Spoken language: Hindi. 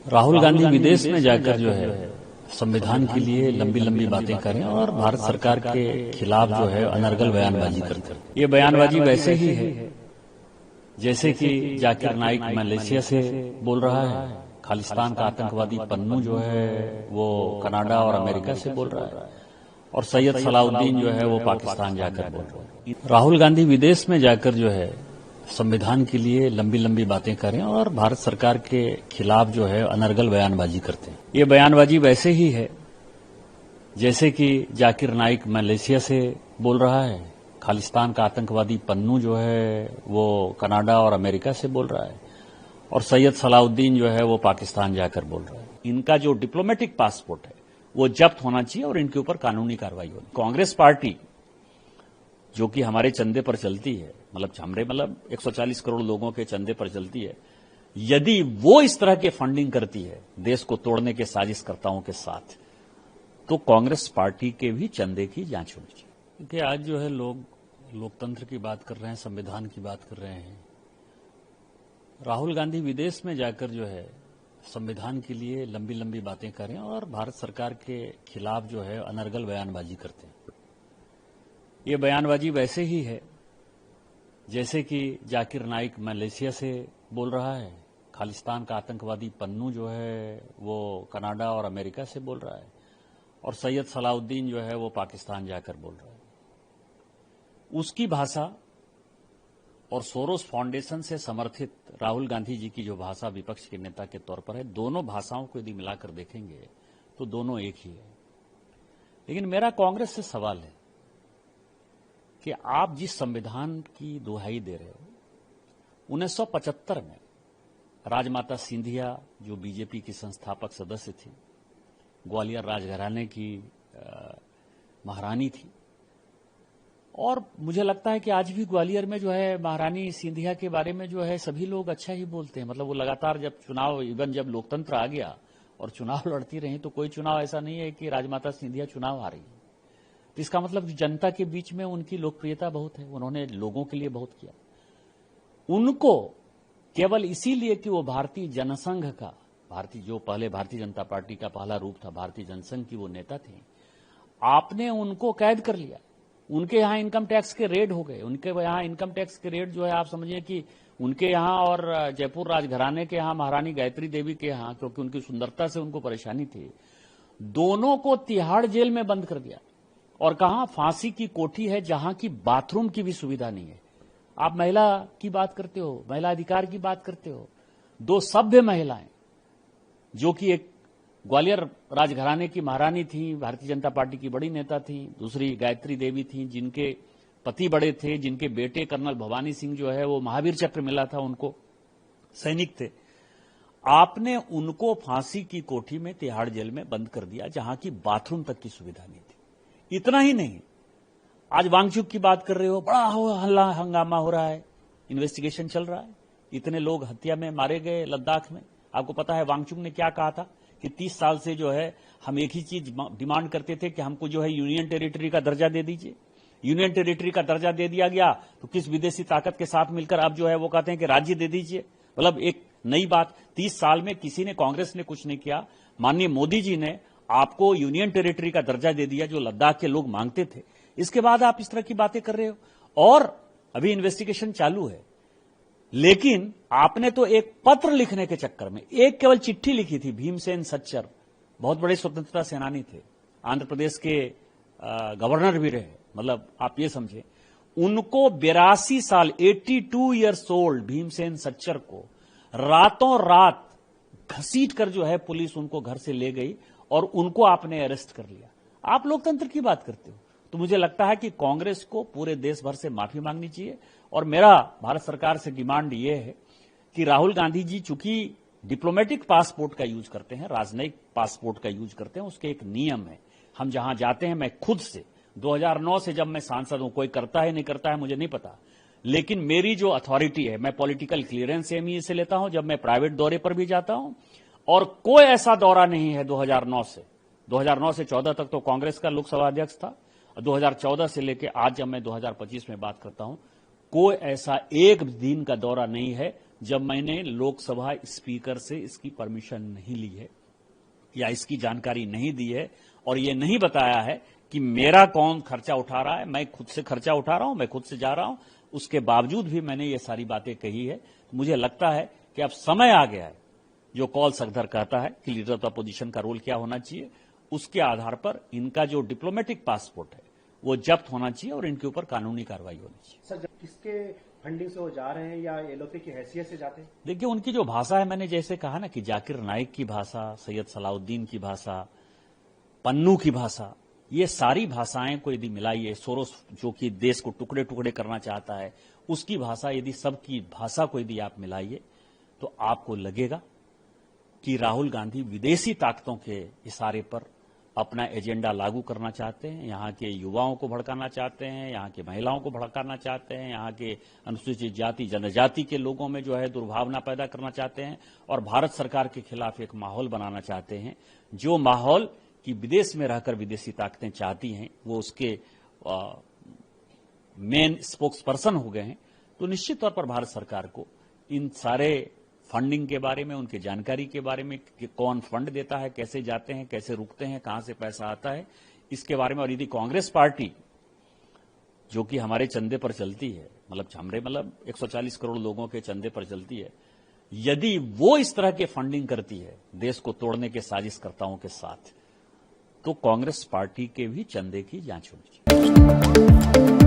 राहुल गांधी विदेश में जाकर जो है संविधान के लिए लंबी लंबी बातें करें और भारत सरकार के खिलाफ जो है अनर्गल बयानबाजी करते हैं। ये बयानबाजी वैसे ही है जैसे कि जाकिर नाइक मलेशिया से बोल रहा है, खालिस्तान का आतंकवादी पन्नू जो है वो कनाडा और अमेरिका से बोल रहा है, और सैयद सलाउद्दीन जो है वो पाकिस्तान जाकर बोल रहा है। राहुल गांधी विदेश में जाकर जो है संविधान के लिए लंबी लंबी बातें करें और भारत सरकार के खिलाफ जो है अनर्गल बयानबाजी करते हैं। ये बयानबाजी वैसे ही है जैसे कि जाकिर नाइक मलेशिया से बोल रहा है, खालिस्तान का आतंकवादी पन्नू जो है वो कनाडा और अमेरिका से बोल रहा है, और सैयद सलाउद्दीन जो है वो पाकिस्तान जाकर बोल रहा है। इनका जो डिप्लोमेटिक पासपोर्ट है वो जब्त होना चाहिए और इनके ऊपर कानूनी कार्रवाई होनी। कांग्रेस पार्टी जो कि हमारे चंदे पर चलती है, मतलब 140 करोड़ लोगों के चंदे पर चलती है, यदि वो इस तरह के फंडिंग करती है देश को तोड़ने के साजिशकर्ताओं के साथ, तो कांग्रेस पार्टी के भी चंदे की जांच होनी चाहिए। क्योंकि आज जो है लोग लोकतंत्र की बात कर रहे हैं, संविधान की बात कर रहे हैं। राहुल गांधी विदेश में जाकर जो है संविधान के लिए लंबी लंबी बातें करें और भारत सरकार के खिलाफ जो है अनर्गल बयानबाजी करते हैं। ये बयानबाजी वैसे ही है जैसे कि जाकिर नाइक मलेशिया से बोल रहा है, खालिस्तान का आतंकवादी पन्नू जो है वो कनाडा और अमेरिका से बोल रहा है, और सैयद सलाउद्दीन जो है वो पाकिस्तान जाकर बोल रहा है। उसकी भाषा और सोरोस फाउंडेशन से समर्थित राहुल गांधी जी की जो भाषा विपक्ष के नेता के तौर पर है, दोनों भाषाओं को यदि मिलाकर देखेंगे तो दोनों एक ही है। लेकिन मेरा कांग्रेस से सवाल है कि आप जिस संविधान की दुहाई दे रहे हो, 1975 में राजमाता सिंधिया जो बीजेपी की संस्थापक सदस्य थी, ग्वालियर राजघराने की महारानी थी, और मुझे लगता है कि आज भी ग्वालियर में जो है महारानी सिंधिया के बारे में जो है सभी लोग अच्छा ही बोलते हैं। मतलब वो लगातार जब चुनाव, इवन जब लोकतंत्र आ गया और चुनाव लड़ती रही, तो कोई चुनाव ऐसा नहीं है कि राजमाता सिंधिया चुनाव हारी। तो इसका मतलब जनता के बीच में उनकी लोकप्रियता बहुत है, उन्होंने लोगों के लिए बहुत किया। उनको केवल इसीलिए कि वो भारतीय जनसंघ का, जो पहले भारतीय जनता पार्टी का पहला रूप था, भारतीय जनसंघ की वो नेता थी, आपने उनको कैद कर लिया। उनके यहां इनकम टैक्स के रेड हो गए, उनके यहां इनकम टैक्स के रेड जो है आप समझिए कि उनके यहां और जयपुर राजघराने के यहां महारानी गायत्री देवी के यहां, क्योंकि उनकी सुंदरता से उनको परेशानी थी, दोनों को तिहाड़ जेल में बंद कर दिया। और कहां? फांसी की कोठी है जहां की बाथरूम की भी सुविधा नहीं है। आप महिला की बात करते हो, महिला अधिकार की बात करते हो, दो सभ्य महिलाएं जो कि एक ग्वालियर राजघराने की महारानी थी, भारतीय जनता पार्टी की बड़ी नेता थी, दूसरी गायत्री देवी थी जिनके पति बड़े थे, जिनके बेटे कर्नल भवानी सिंह जो है वो महावीर चक्र मिला था उनको, सैनिक थे। आपने उनको फांसी की कोठी में तिहाड़ जेल में बंद कर दिया जहां की बाथरूम तक की सुविधा नहीं थी। इतना ही नहीं, आज वांगचुक की बात कर रहे हो, बड़ा हल्ला हंगामा हो रहा है, इन्वेस्टिगेशन चल रहा है, इतने लोग हत्या में मारे गए लद्दाख में। आपको पता है वांगचुक ने क्या कहा था कि 30 साल से जो है हम एक ही चीज डिमांड करते थे कि हमको जो है यूनियन टेरिटरी का दर्जा दे दीजिए। यूनियन टेरिटरी का दर्जा दे दिया गया तो किस विदेशी ताकत के साथ मिलकर अब जो है वो कहते हैं कि राज्य दे दीजिए। मतलब एक नई बात, 30 साल में किसी ने, कांग्रेस ने कुछ नहीं किया, माननीय मोदी जी ने आपको यूनियन टेरिटरी का दर्जा दे दिया जो लद्दाख के लोग मांगते थे। इसके बाद आप इस तरह की बातें कर रहे हो, और अभी इन्वेस्टिगेशन चालू है। लेकिन आपने तो एक पत्र लिखने के चक्कर में एक केवल चिट्ठी लिखी थी। भीमसेन सच्चर बहुत बड़े स्वतंत्रता सेनानी थे, आंध्र प्रदेश के गवर्नर भी रहे। मतलब आप ये समझे, उनको 82 साल 82 ईयर्स ओल्ड भीमसेन सच्चर को रातों रात घसीट कर जो है पुलिस उनको घर से ले गई और उनको आपने अरेस्ट कर लिया। आप लोकतंत्र की बात करते हो। तो मुझे लगता है कि कांग्रेस को पूरे देश भर से माफी मांगनी चाहिए। और मेरा भारत सरकार से डिमांड यह है कि राहुल गांधी जी चूंकि डिप्लोमेटिक पासपोर्ट का यूज करते हैं, राजनयिक पासपोर्ट का यूज करते हैं, उसके एक नियम है। हम जहां जाते हैं, मैं खुद से 2009 से जब मैं सांसद हूं, कोई करता है नहीं करता है मुझे नहीं पता, लेकिन मेरी जो अथॉरिटी है, मैं पॉलिटिकल क्लियरेंस एमई से लेता हूं जब मैं प्राइवेट दौरे पर भी जाता हूं, और कोई ऐसा दौरा नहीं है 2009 से 14 तक तो कांग्रेस का लोकसभा अध्यक्ष था, 2014 से लेकर आज जब मैं 2025 में बात करता हूं, कोई ऐसा एक दिन का दौरा नहीं है जब मैंने लोकसभा स्पीकर से इसकी परमिशन नहीं ली है या इसकी जानकारी नहीं दी है और ये नहीं बताया है कि मेरा कौन खर्चा उठा रहा है, मैं खुद से खर्चा उठा रहा हूं, मैं खुद से जा रहा हूं, उसके बावजूद भी मैंने ये सारी बातें कही है। मुझे लगता है कि अब समय आ गया है, जो कॉल सकदर कहता है कि लीडर ऑफ अपोजिशन का रोल क्या होना चाहिए, उसके आधार पर इनका जो डिप्लोमेटिक पासपोर्ट है वो जब्त होना चाहिए और इनके ऊपर कानूनी कार्रवाई होनी चाहिए। सर, किसके फंडिंग से वो जा रहे हैं या एलओपी की हैसियत से जाते हैं? देखिए, उनकी जो भाषा है, मैंने जैसे कहा ना कि जाकिर नाइक की भाषा, सैयद सलाउद्दीन की भाषा, पन्नू की भाषा, ये सारी भाषाएं को यदि मिलाइए, सोरोस जो कि देश को टुकड़े टुकड़े करना चाहता है, उसकी भाषा, यदि सबकी भाषा को यदि आप मिलाइए तो आपको लगेगा कि राहुल गांधी विदेशी ताकतों के इशारे पर अपना एजेंडा लागू करना चाहते हैं, यहाँ के युवाओं को भड़काना चाहते हैं, यहाँ के महिलाओं को भड़काना चाहते हैं, यहाँ के अनुसूचित जाति जनजाति के लोगों में जो है दुर्भावना पैदा करना चाहते हैं और भारत सरकार के खिलाफ एक माहौल बनाना चाहते हैं, जो माहौल कि विदेश में रहकर विदेशी ताकतें चाहती हैं, वो उसके मेन स्पोक्स पर्सन हो गए हैं। तो निश्चित तौर पर भारत सरकार को इन सारे फंडिंग के बारे में, उनकी जानकारी के बारे में कि कौन फंड देता है, कैसे जाते हैं, कैसे रुकते हैं, कहां से पैसा आता है, इसके बारे में। और यदि कांग्रेस पार्टी जो कि हमारे चंदे पर चलती है, मतलब 140 करोड़ लोगों के चंदे पर चलती है, यदि वो इस तरह के फंडिंग करती है देश को तोड़ने के साजिशकर्ताओं के साथ, तो कांग्रेस पार्टी के भी चंदे की जांच होनी चाहिए।